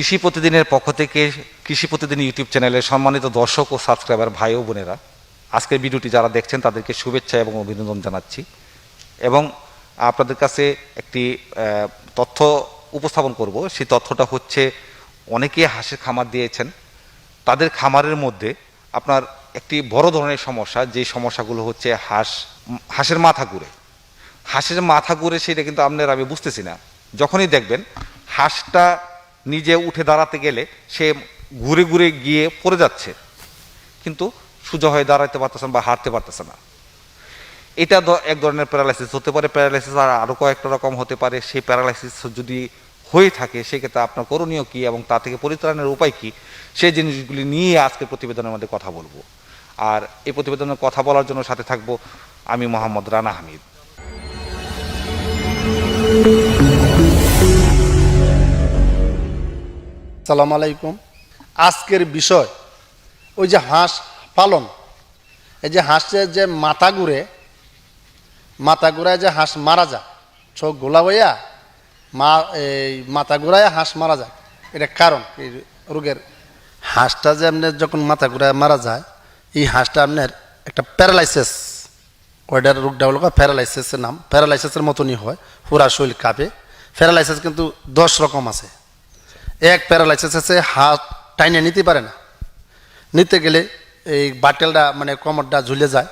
কৃষি প্রতিদিনের পক্ষ থেকে কৃষি প্রতিদিন ইউটিউব চ্যানেলের সম্মানিত দর্শক ও সাবস্ক্রাইবার ভাই ও বোনেরা, আজকের ভিডিওটি যারা দেখছেন তাদেরকে শুভেচ্ছা এবং অভিনন্দন জানাচ্ছি এবং আপনাদের কাছে একটি তথ্য উপস্থাপন করব। সেই তথ্যটা হচ্ছে, অনেকেই হাঁসের খামার দিয়েছেন, তাদের খামারের মধ্যে আপনার একটি বড় ধরনের সমস্যা, যে সমস্যাগুলো হচ্ছে হাঁসের মাথা ঘুরে সেটা কিন্তু আমি বুঝতেছি না। যখনই দেখবেন হাঁসটা নিজে উঠে দাঁড়াতে গেলে সে ঘুরে ঘুরে গিয়ে পড়ে যাচ্ছে, কিন্তু সোজা হয়ে দাঁড়াতে পারতেছে না বা হাঁটতে পারতেছে না। এটা এক ধরনের প্যারালাইসিস হতে পারে। প্যারালাইসিস আরও কয়েকটা রকম হতে পারে। সেই প্যারালাইসিস যদি হয়ে থাকে সেক্ষেত্রে আপনার করণীয় কী এবং তা থেকে পরিত্রাণের উপায় কী, সেই জিনিসগুলি নিয়ে আজকে প্রতিবেদনের মধ্যে কথা বলবো। আর এই প্রতিবেদনের কথা বলার জন্য সাথে থাকবো আমি মোহাম্মদ রানা হামিদ। আসসালামু আলাইকুম। আজকের বিষয় ওই যে হাঁস পালন, এই যে হাঁসের যে মাথা ঘুরায় যে হাঁস মারা যায়, চোখ গোলা হইয়া এই মাথা ঘুরায় হাঁস মারা যায়। এটা কারণ এই রোগের। হাঁসটা যে আপনার যখন মাথা ঘুরায় মারা যায়, এই হাঁসটা আপনার একটা প্যারালাইসিস, ওইটার রোগটা হলো প্যারালাইসিসের নাম। প্যারালাইসিসের মতনই হয়, পুরা শরীর কাঁপে। প্যারালাইসিস কিন্তু 10 রকম আছে। এক প্যারালাইসিস আছে হাত টাইনে নিতে পারে না, নিতে গেলে এই বাটেলটা মানে কোমরটা ঝুলে যায়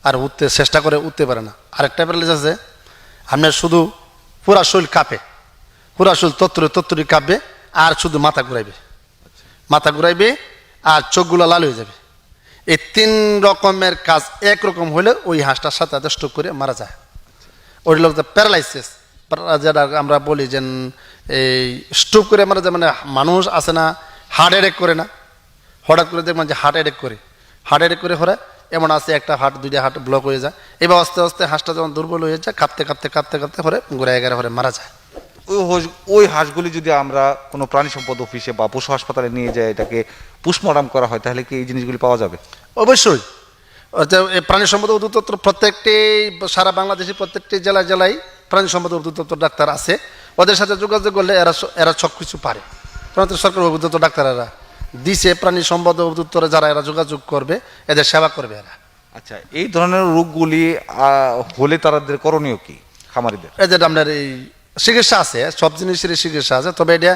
আর উঠতে চেষ্টা করে উঠতে পারে না। আরেকটা প্যারালাইসিস আছে আপনার শুধু পুরা শরীর কাঁপে, পুরা শরীর তত্তরি কাঁপবে আর শুধু মাথা ঘুরাইবে আর চোখগুলো লাল হয়ে যাবে। এই 3 রকমের কাজ একরকম হলে ওই হাঁসটার সাথে স্ট্রোক করে মারা যায়। ওই লোক প্যারালাইসিস, যেটা আমরা বলি যে এই স্ট্রোক করে মারা যায়। মানে মানুষ আছে না হার্ট অ্যাটাক করে না, হঠাৎ করে দেখবেন যে হার্ট অ্যাটাক করে হরে এমন আছে একটা হার্ট 2টা হার্ট ব্লক হয়ে যায়। এবার আস্তে আস্তে হাঁসটা যখন দুর্বল হয়ে যায় কাঁপতে হরে ঘুরে মারা যায়। ওই হাঁসগুলি যদি আমরা কোনো প্রাণী সম্পদ অফিসে বা পশু হাসপাতালে নিয়ে যাই, এটাকে পোস্টমর্টম করা হয়, তাহলে কি এই জিনিসগুলি পাওয়া যাবে? অবশ্যই। প্রাণী সম্পদ অধিদপ্তর প্রত্যেকটি সারা বাংলাদেশের প্রত্যেকটি জেলায় প্রাণী সম্পদ অধিদপ্তর ডাক্তার আছে। ওদের সাথে যোগাযোগ করলে এরা সব কিছু পারে। সরকার অধিদপ্তর ডাক্তারেরা দিছে, প্রাণী সম্পদ অধিদপ্তরে যারা এরা যোগাযোগ করবে এদের সেবা করবে এরা। আচ্ছা, এই ধরনের রোগগুলি হলে তাদের করণীয় কি খামারিদের? এদের আপনার এই চিকিৎসা আছে, সব জিনিসেরই চিকিৎসা আছে। তবে এটা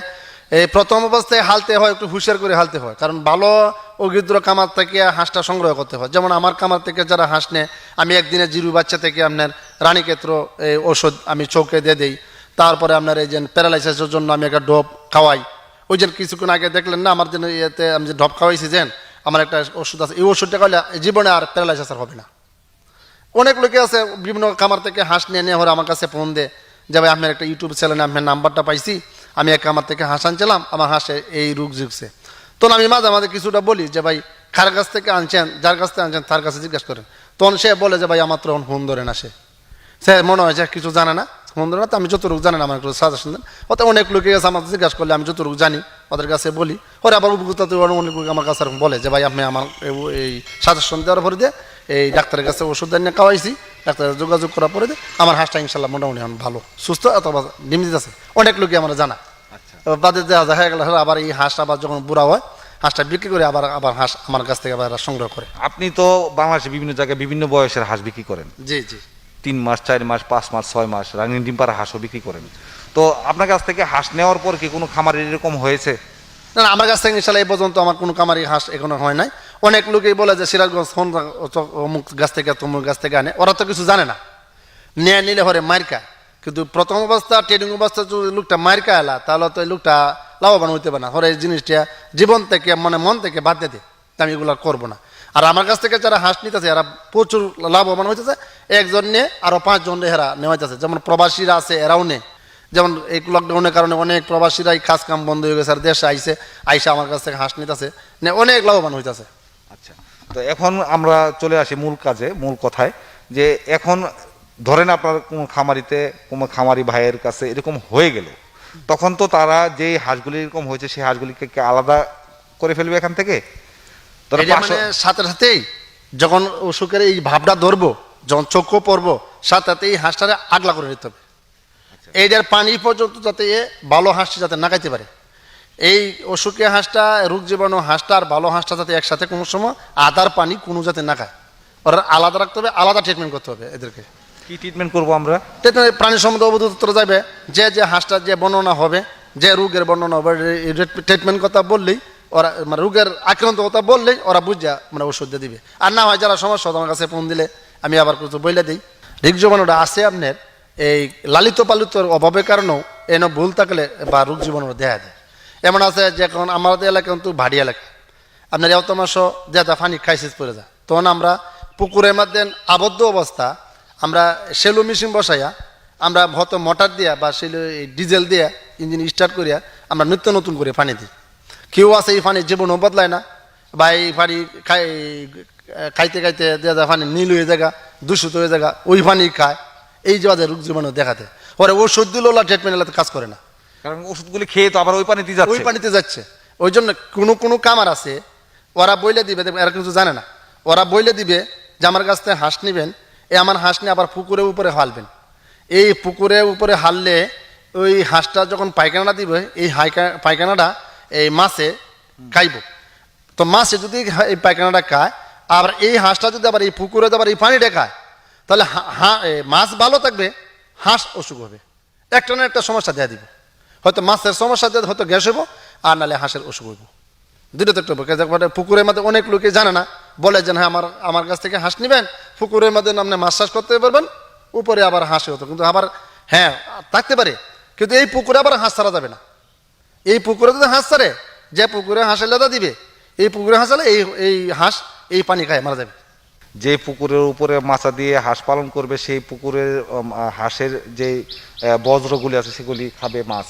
এই প্রথম অবস্থায় হালতে হয়, একটু হুঁশিয়ার করে হালতে হয়, কারণ ভালো অগিদ্র কামার থেকে হাঁসটা সংগ্রহ করতে হয়। যেমন আমার কামার থেকে যারা হাঁস নেয়, আমি একদিনে জিরু বাচ্চা থেকে আপনার রানীক্ষেত্র এই ওষুধ আমি চৌকে দিয়ে দিই। তারপরে আপনার এই যে প্যারালাইসিসের জন্য আমি একটা ডোপ খাওয়াই। ওই যে কিছুক্ষণ আগে দেখলেন না আমার জন্য ইয়েতে আমি যে ডপ খাওয়াইছি, যেন আমার একটা ওষুধ আছে, এই ওষুধটা খাওয়ালে জীবনে আর প্যারালাইসিস আর হবে না। অনেক লোকে আছে বিভিন্ন খামার থেকে হাঁস নিয়ে হরে আমার কাছে ফোন দেয় যে ভাই আপনার একটা ইউটিউব চ্যানেলে আপনার নাম্বারটা পাইছি, আমি এক খামার থেকে হাঁস আনছিলাম, আমার হাঁসে এই রোগ জুগছে। তখন আমি মাঝে কিছুটা বলি যে ভাই কার কাছ থেকে আনছেন, যার কাছ থেকে আনছেন তার কাছে জিজ্ঞাসা করেন। তখন সে বলে যে ভাই আমার তো এখন ফোন ধরে না, সে মনে হয় যে কিছু জানে না, ফোন ধরে না। তো আমি যতটুকু জানি না আমার একটু সাজেশন দেন। ওতে অনেক লোকে গেছে আমার জিজ্ঞাসা করলে আমি যতটুকু জানি ওদের কাছে বলি। ওরা আবার উপভোক্তা অনেক লোক আমার কাছে বলে যে ভাই আপনি আমার এই সাজেশন দেওয়ার পরে দিয়ে এই ডাক্তারের কাছে ওষুধ নিয়ে খাওয়াইছি, ডাক্তারের যোগাযোগ করার পরে আমার হাঁসটা ইনশাল্লাহ মোটামুটি এখন ভালো সুস্থ অথবা ডিম দিতেছে। অনেক লোকে আমরা জানা। বাদে দেখা গেল আবার এই হাঁসটা আবার যখন বুড়া হয়, হাঁসটা বিক্রি করে আবার হাঁস আমার কাছ থেকে আবার সংগ্রহ করে। আপনি তো বাংলাদেশে বিভিন্ন জায়গায় বিভিন্ন বয়সের হাঁস বিক্রি করেন। জি 3 মাস, 4 মাস, 5 মাস, 6 মাস রানিং ডিম পাড়া হাঁসও বিক্রি করেন। তো আপনার কাছ থেকে হাঁস নেওয়ার পর কি কোনো খামারের এরকম হয়েছে? না, আমার কাছ থেকে ইনশাল্লাহ এই পর্যন্ত আমার কোনো কামারি হাঁস এখনো হয় নাই। অনেক লোকেই বলে যে সিরাজগঞ্জ ফোন অমুক গাছ থেকে তমুক গাছ থেকে আনে, ওরা তো কিছু জানে না, নিলে হরে মার খায়। কিন্তু প্রথম অবস্থা ট্রেডিং অবস্থা যদি লোকটা মার খায়লা, তাহলে তো এই লোকটা লাভবান হইতে পারে না। হরে এই জিনিসটা জীবন থেকে মন থেকে বাদ দিয়ে দেয়, আমি এগুলো করবো না। আর আমার কাছ থেকে যারা হাঁস নিতেছে এরা প্রচুর লাভবান হইতেছে। একজন নিয়ে আরো 5 জন এরা নেওয়া যাচ্ছে। যেমন প্রবাসীরা আছে, এরাও নেয়। যেমন এই লকডাউনের কারণে অনেক প্রবাসীরাই কাজ কাম বন্ধ হয়ে গেছে আর দেশে আইসে আমার কাছ থেকে হাঁস নিতেছে, অনেক লাভবান হইতেছে। আচ্ছা, তো এখন আমরা চলে আসি মূল কাজে, মূল কথায়, যে এখন ধরেন আপনার কোনো খামারি ভাইয়ের কাছে এরকম হয়ে গেল, তখন তো তারা যে হাঁসগুলি এরকম হয়েছে সেই হাঁসগুলিকে আলাদা করে ফেলবে এখান থেকে। মানে সাথেই যখন অসুখের এই ভাবটা ধরবো, যখন চক্ষু পড়বো, সাথে এই হাঁসটারে আগলা করে নিতে হবে। এইটার পানি পর্যন্ত যাতে ভালো হাঁসটি যাতে না খাইতে পারে, এই অসুখে হাঁসটা রোগ জীবাণু হাঁসটা আর ভালো হাঁসটা যাতে একসাথে কোনো সময় আদার পানি কোনো যাতে না খায়, ওরা আলাদা রাখতে হবে, আলাদা ট্রিটমেন্ট করতে হবে এদেরকে। কি ট্রিটমেন্ট করবো আমরা? প্রাণী সম্পদ অধিদপ্তর যাবে, যে হাঁসটা যে বর্ণনা হবে, যে রোগের বর্ণনা হবে, ট্রিটমেন্ট কথা বললেই ওরা মানে রোগের আক্রান্ত কথা বললেই ওরা বুঝা মানে ওষুধ দিয়ে দিবে। আর না হয় যারা সমস্যা আমার কাছে ফোন দিলে আমি আবার কিছু বইলে দিই। রোগ জীবাণুটা আছে আপনার এই লালিত পালিতর অভাবের কারণেও এনে ভুল থাকলে বা রোগ জীবাণু দেখা দেয়। এমন আছে যে এখন আমাদের এলাকা কিন্তু ভারী এলাকা, আপনার এত মাস যেটা পানি ক্রাইসিস পড়ে যায়, তখন আমরা পুকুরের মধ্যে আবদ্ধ অবস্থা আমরা সেলো মেশিন বসাইয়া আমরা হয়তো মোটর দিয়া বা সেলো ডিজেল দিয়া ইঞ্জিন স্টার্ট করিয়া আমরা নিত্য নতুন করে পানি দিই। কেউ আছে এই পানির জীবনও বদলায় না, বা এই পানি খাইতে খাইতে দেওয়া পানি নীল হয়ে জায়গা দূষিত হয়ে জায়গা ওই পানি খায়, এই যে রোগ জীবাণু দেখাতে পরে ওষুধ দিলেও ট্রিটমেন্ট এলাকাতে কাজ করে না, কারণ ওষুধগুলি খেয়ে তো আবার ওই পানিতে যাচ্ছে। ওই পানিতে যাচ্ছে। ওই জন্য কোনো কোনো কামার আছে ওরা বইলে দিবে, এরা কিছু জানে না, ওরা বইলে দিবে যে আমার কাছ থেকে হাঁস নিবেন, এই আমার হাঁস নিয়ে আবার পুকুরের উপরে হালবেন। এই পুকুরের উপরে হাললে ওই হাঁসটা যখন পায়খানাটা দিবে এই পায়খানাটা এই মাছে খাইব, তো মাছে যদি এই পায়খানাটা খায় আবার এই হাঁসটা যদি আবার এই পুকুরে আবার এই পানিটা খায়, তাহলে মাছ ভালো থাকবে, হাঁস অসুখ হবে, একটা না একটা সমস্যা দেওয়া দিব। হয়তো মাছের সমস্যা দিয়ে হয়তো গ্যাস হইব, আর নাহলে হাঁসের অসুখ হইব, দুটো তো একটা হবে। পুকুরের মধ্যে অনেক লোকে জানে না, বলে যে হ্যাঁ আমার কাছ থেকে হাঁস নিবেন, পুকুরের মধ্যে আপনি মাছ চাষ করতে পারবেন, উপরে আবার হাঁসে হতো, কিন্তু আবার হ্যাঁ থাকতে পারে, কিন্তু এই পুকুরে আবার হাঁস ছাড়া যাবে না। এই পুকুরে যদি হাঁস ছাড়ে, যে পুকুরে হাঁসের লেদা দিবে, এই পুকুরে হাঁস হলে এই হাঁস এই পানি খায় মারা যাবে। যে পুকুরের উপরে মাছা দিয়ে হাঁস পালন করবে সেই পুকুরের হাঁসের যে বজ্রগুলি আছে সেগুলি খাবে মাছ,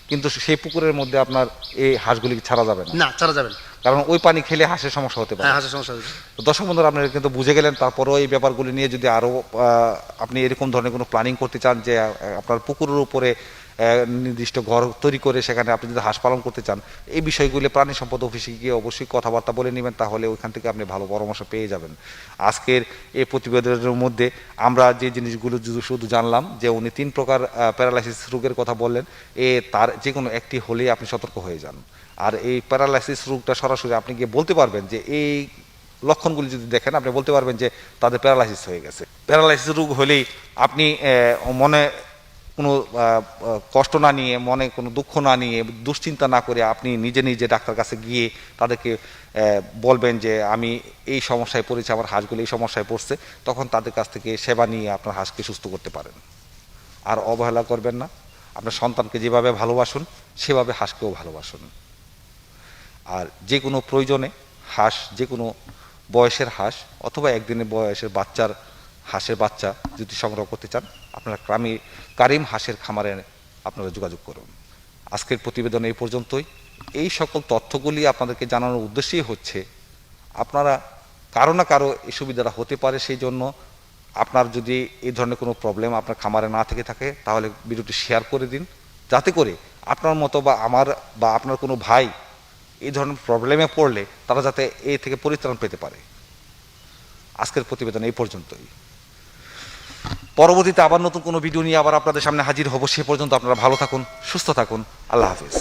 কিন্তু সেই পুকুরের মধ্যে আপনার এই হাঁসগুলি ছাড়া যাবে না। না, ছাড়া যাবে না, কারণ ওই পানি খেলে হাঁসের সমস্যা হতে পারে। হ্যাঁ, হাঁসের সমস্যা হচ্ছে। তো দর্শক বন্ধুরা, আপনারা কিন্তু বুঝে গেলেন। তারপরেও এই ব্যাপারগুলি নিয়ে যদি আরও আপনি এরকম ধরনের কোনো প্ল্যানিং করতে চান যে আপনার পুকুরের উপরে নির্দিষ্ট ঘর তৈরি করে সেখানে আপনি যদি হাঁস পালন করতে চান, এই বিষয়গুলি প্রাণী সম্পদ অফিসে গিয়ে অবশ্যই কথাবার্তা বলে নেবেন, তাহলে ওইখান থেকে আপনি ভালো পরামর্শ পেয়ে যাবেন। আজকের এই প্রতিবেদনের মধ্যে আমরা যে জিনিসগুলো শুধু জানলাম যে উনি 3 প্রকার প্যারালাইসিস রোগের কথা বললেন, তার যে কোনো একটি হলেই আপনি সতর্ক হয়ে যান। আর এই প্যারালাইসিস রোগটা সরাসরি আপনি গিয়ে বলতে পারবেন যে এই লক্ষণগুলি যদি দেখেন আপনি বলতে পারবেন যে তাদের প্যারালাইসিস হয়ে গেছে। প্যারালাইসিস রোগ হলেই আপনি মনে কোনো কষ্ট না নিয়ে, মনে কোনো দুঃখ না নিয়ে, দুশ্চিন্তা না করে আপনি নিজে নিজে ডাক্তার কাছে গিয়ে তাদেরকে বলবেন যে আমি এই সমস্যায় পড়েছি, আমার হাঁসগুলো এই সমস্যায় পড়ছে, তখন তাদের কাছ থেকে সেবা নিয়ে আপনার হাঁসকে সুস্থ করতে পারেন। আর অবহেলা করবেন না, আপনার সন্তানকে যেভাবে ভালোবাসুন সেভাবে হাঁসকেও ভালোবাসুন। আর যে কোনো প্রয়োজনে হাঁস, যে কোনো বয়সের হাঁস অথবা একদিনের বয়সের হাঁসের বাচ্চা যদি সংগ্রহ করতে চান, আপনারা কারিম হাঁসের খামারে আপনারা যোগাযোগ করুন। আজকের প্রতিবেদন এই পর্যন্তই। এই সকল তথ্যগুলি আপনাদেরকে জানানোর উদ্দেশ্যই হচ্ছে আপনারা কারো না কারো এই সুবিধাটা হতে পারে, সেই জন্য আপনার যদি এই ধরনের কোনো প্রবলেম আপনার খামারে না থেকে থাকে তাহলে ভিডিওটি শেয়ার করে দিন, যাতে করে আপনার মতো বা আমার বা আপনার কোনো ভাই এই ধরনের প্রবলেমে পড়লে তারা যাতে এই থেকে পরিত্রাণ পেতে পারে। আজকের প্রতিবেদন এই পর্যন্তই। পরবর্তীতে আবার নতুন কোনো ভিডিও নিয়ে আবার আপনাদের সামনে হাজির হব। সে পর্যন্ত আপনারা ভালো থাকুন, সুস্থ থাকুন। আল্লাহ হাফিজ।